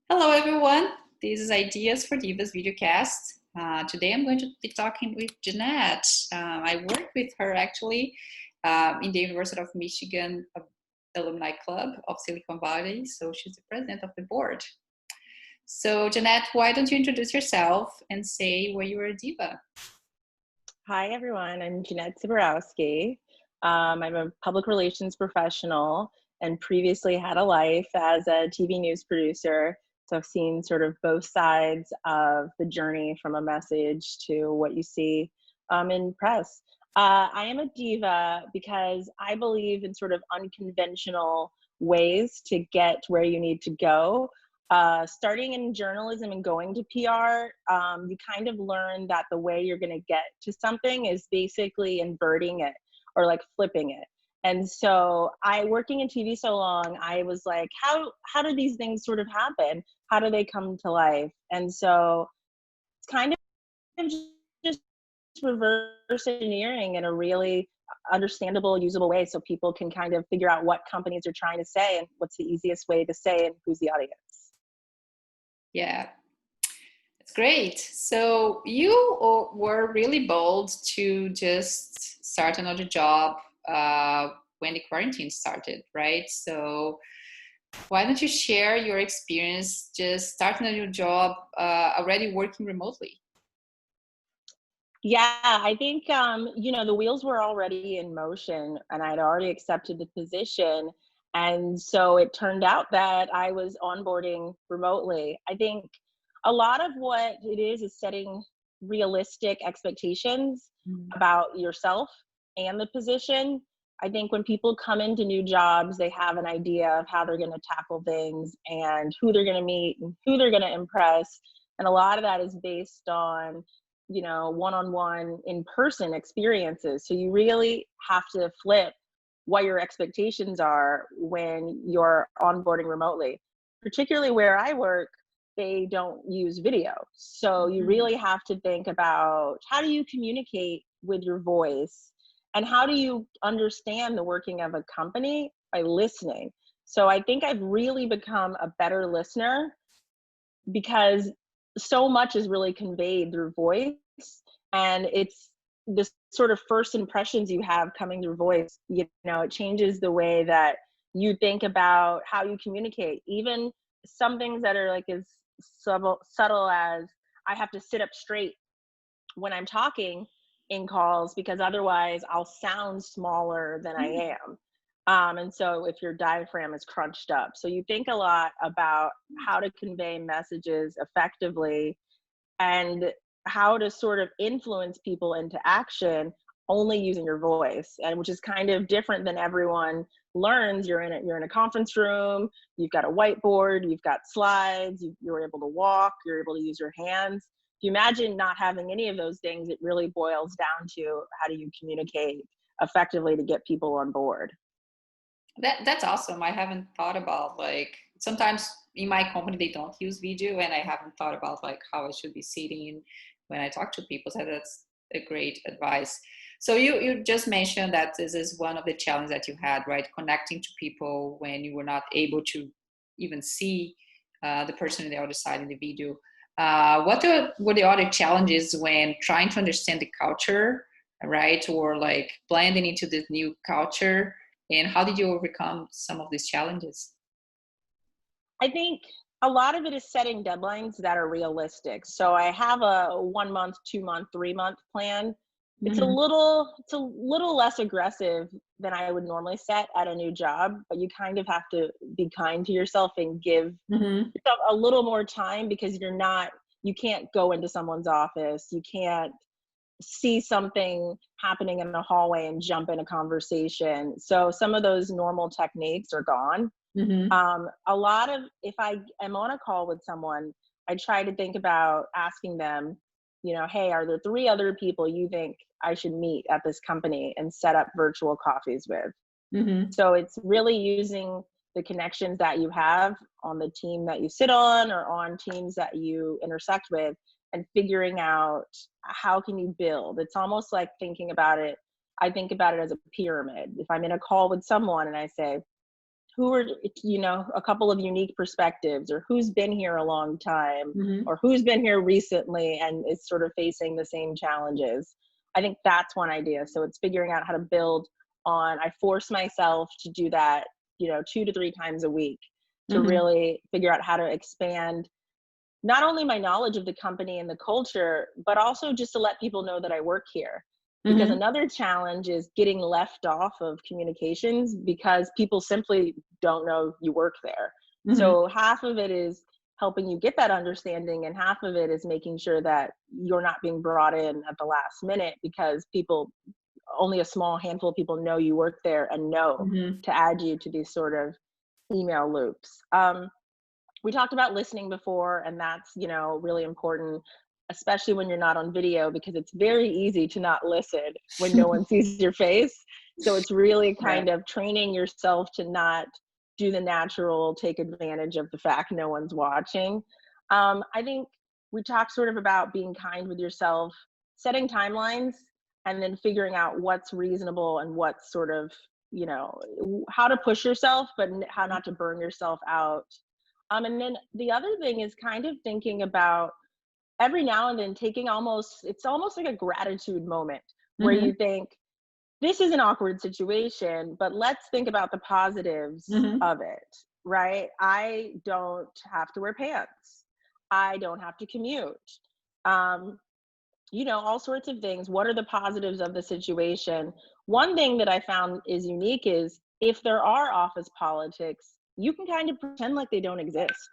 Hello, everyone. This is Ideas for Divas videocast. Today I'm going to be talking with Janette. I work with her actually in the University of Michigan Alumni Club of Silicon Valley. So she's the president of the board. So, Janette, why don't you introduce yourself and say why you're a diva? Hi, everyone. I'm Janette Ciborowski. I'm a public relations professional and previously had a life as a TV news producer. So I've seen sort of both sides of the journey from a message to what you see in press. I am a diva because I believe in sort of unconventional ways to get where you need to go. Starting in journalism and going to PR, you kind of learn that the way you're going to get to something is basically inverting it or like flipping it. And so working in TV so long, I was like, how do these things sort of happen? How do they come to life? And so it's kind of just reverse engineering in a really understandable, usable way so people can kind of figure out what companies are trying to say and what's the easiest way to say and who's the audience. Yeah, it's great. So you were really bold to just start another job when the quarantine started, right? So why don't you share your experience just starting a new job, already working remotely? Yeah, I think the wheels were already in motion and I'd already accepted the position. And so it turned out that I was onboarding remotely. I think a lot of what it is setting realistic expectations Mhm. about yourself and the position. I think when people come into new jobs, they have an idea of how they're going to tackle things and who they're going to meet and who they're going to impress. And a lot of that is based on one-on-one in-person experiences. So you really have to flip what your expectations are when you're onboarding remotely. Particularly where I work, they don't use video. So you Mhm. really have to think about how do you communicate with your voice and how do you understand the working of a company by listening. So I think I've really become a better listener because so much is really conveyed through voice, and it's this sort of first impressions you have coming through voice. It changes the way that you think about how you communicate. Even some things that are like as subtle as I have to sit up straight when I'm talking in calls because otherwise I'll sound smaller than I am. And so if your diaphragm is crunched up. So you think a lot about how to convey messages effectively and how to sort of influence people into action only using your voice, and which is kind of different than everyone learns. You're in a conference room, you've got a whiteboard, you've got slides, you're able to walk, you're able to use your hands. If you imagine not having any of those things, it really boils down to how do you communicate effectively to get people on board. That's awesome. I haven't thought about like sometimes in my company they don't use video, and I haven't thought about like how I should be sitting when I talk to people. So that's a great advice. So you just mentioned that this is one of the challenges that you had, right? Connecting to people when you were not able to even see the person on the other side in the video. Were the other challenges when trying to understand the culture, right, or like blending into this new culture? And how did you overcome some of these challenges? I think a lot of it is setting deadlines that are realistic. So I have a 1 month, 2 month, 3 month plan. Hmm. It's a little less aggressive than I would normally set at a new job, but you kind of have to be kind to yourself and give Hmm. yourself a little more time because you can't go into someone's office. You can't see something happening in the hallway and jump in a conversation. So some of those normal techniques are gone. Hmm. A lot of if I am on a call with someone, I try to think about asking them, hey, are there three other people you think I should meet at this company and set up virtual coffees with? Hmm. So it's really using the connections that you have on the team that you sit on or on teams that you intersect with and figuring out how can you build. It's almost like thinking about it. I think about it as a pyramid. If I'm in a call with someone and I say, who are, a couple of unique perspectives, or who's been here a long time, Mm-hmm. or who's been here recently and is sort of facing the same challenges. I think that's one idea. So it's figuring out how to build on, I force myself to do that, 2 to 3 times a week, to Mm-hmm. really figure out how to expand not only my knowledge of the company and the culture, but also just to let people know that I work here. Because Mm-hmm. another challenge is getting left off of communications because people simply don't know you work there. Mm-hmm. So half of it is helping you get that understanding, and half of it is making sure that you're not being brought in at the last minute because only a small handful of people know you work there and know Mm-hmm. to add you to these sort of email loops. We talked about listening before, and that's, really important, especially when you're not on video, because it's very easy to not listen when no one sees your face. So it's really Right. kind of training yourself to not do the natural take advantage of the fact no one's watching. I think we talked sort of about being kind with yourself, setting timelines, and then figuring out what's reasonable and what's sort of, how to push yourself, but how not to burn yourself out. And then the other thing is kind of thinking about every now and then it's almost like a gratitude moment where Mm-hmm. you think, this is an awkward situation, but let's think about the positives Mm-hmm. of it, right? I don't have to wear pants. I don't have to commute. Um, all sorts of things. What are the positives of the situation? One thing that I found is unique is if there are office politics, you can kind of pretend like they don't exist.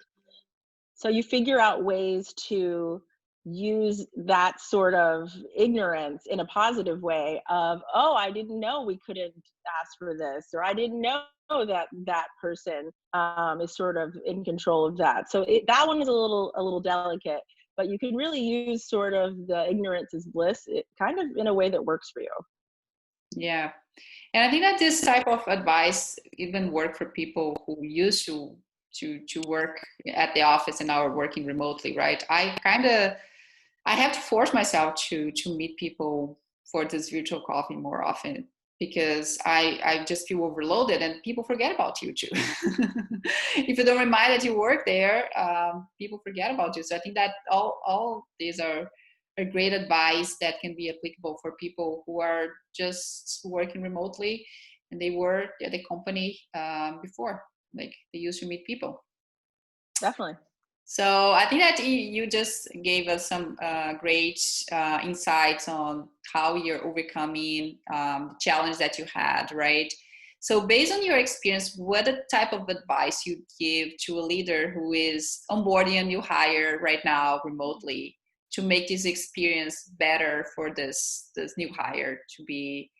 So you figure out ways to use that sort of ignorance in a positive way of, oh, I didn't know we couldn't ask for this, or I didn't know that that person is sort of in control of that. So that one is a little delicate, but you can really use sort of the ignorance is bliss, kind of in a way that works for you. Yeah. And I think that this type of advice even work for people who used to work at the office and now are working remotely, right? I have to force myself to meet people for this virtual coffee more often because I just feel overloaded and people forget about you too. If you don't remind that you work there, people forget about you. So I think that all these are a great advice that can be applicable for people who are just working remotely and they were at the company before, like they used to meet people. Definitely. So I think that you just gave us some great insights on how you're overcoming the challenge that you had, right? So based on your experience, what the type of advice you give to a leader who is onboarding a new hire right now remotely to make this experience better for this new hire to be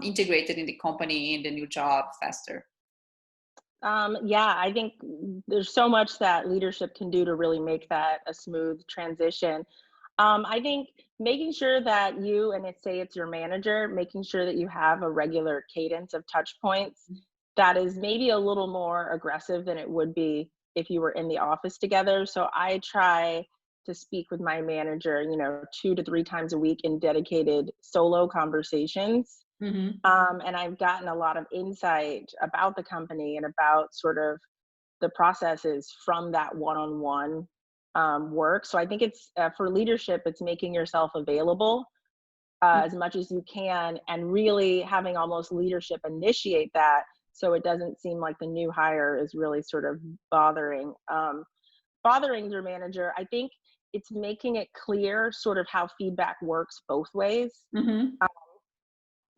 integrated in the company in the new job faster? Yeah, I think there's so much that leadership can do to really make that a smooth transition. I think making sure that it's your manager, making sure that you have a regular cadence of touch points that is maybe a little more aggressive than it would be if you were in the office together. So I try to speak with my manager, 2 to 3 times a week in dedicated solo conversations. Mm-hmm. And I've gotten a lot of insight about the company and about sort of the processes from that one-on-one work. So I think it's for leadership, it's making yourself available as much as you can, and really having almost leadership initiate that, so it doesn't seem like the new hire is really sort of bothering your manager. I think it's making it clear sort of how feedback works both ways. Mm-hmm.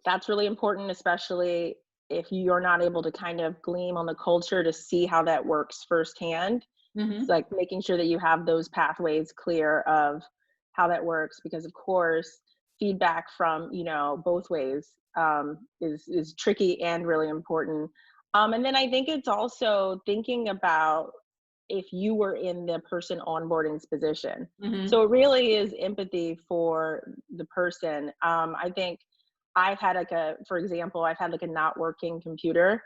That's really important, especially if you're not able to kind of glean on the culture to see how that works firsthand. It's Mm-hmm. like making sure that you have those pathways clear of how that works, because of course feedback from both ways is tricky and really important. And then I think it's also thinking about if you were in the person onboarding's position. Mm-hmm. So it really is empathy for the person. I think for example, I've had like a not working computer,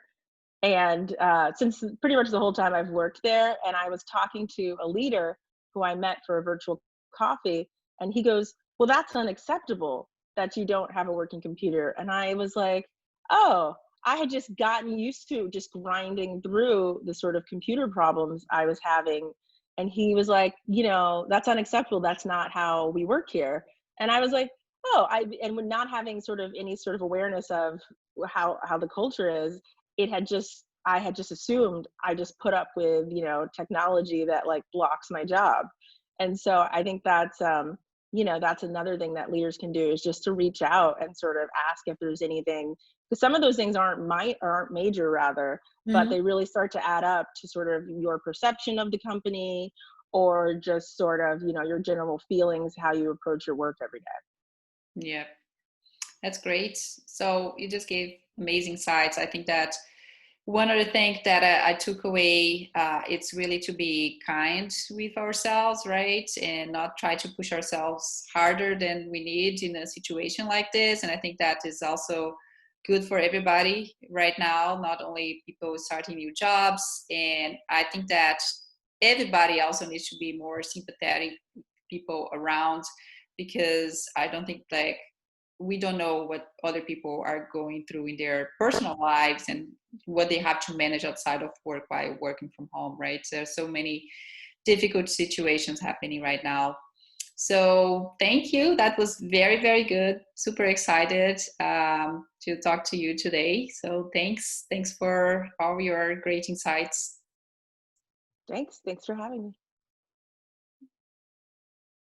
and since pretty much the whole time I've worked there, and I was talking to a leader who I met for a virtual coffee, and he goes, well, that's unacceptable that you don't have a working computer. And I was like, oh, I had just gotten used to just grinding through the sort of computer problems I was having. And he was like, you know, that's unacceptable. That's not how we work here. And I was like, oh, and with not having sort of any sort of awareness of how the culture is, I had just assumed I just put up with, you know, technology that like blocks my job. And so I think that's you know, that's another thing that leaders can do, is just to reach out and sort of ask if there's anything, because some of those things aren't major rather, but Mhm. they really start to add up to sort of your perception of the company, or just sort of, you know, your general feelings, how you approach your work every day. Yeah, that's great. So you just gave amazing sides. I think that one of the things that I took away, it's really to be kind with ourselves, right? And not try to push ourselves harder than we need in a situation like this. And I think that is also good for everybody right now, not only people starting new jobs. And I think that everybody also needs to be more sympathetic with people around, because I don't think like we don't know what other people are going through in their personal lives and what they have to manage outside of work while working from home, right? There's so many difficult situations happening right now. So thank you. That was very, very good. Super excited to talk to you today. So thanks for all your great insights. Thanks for having me.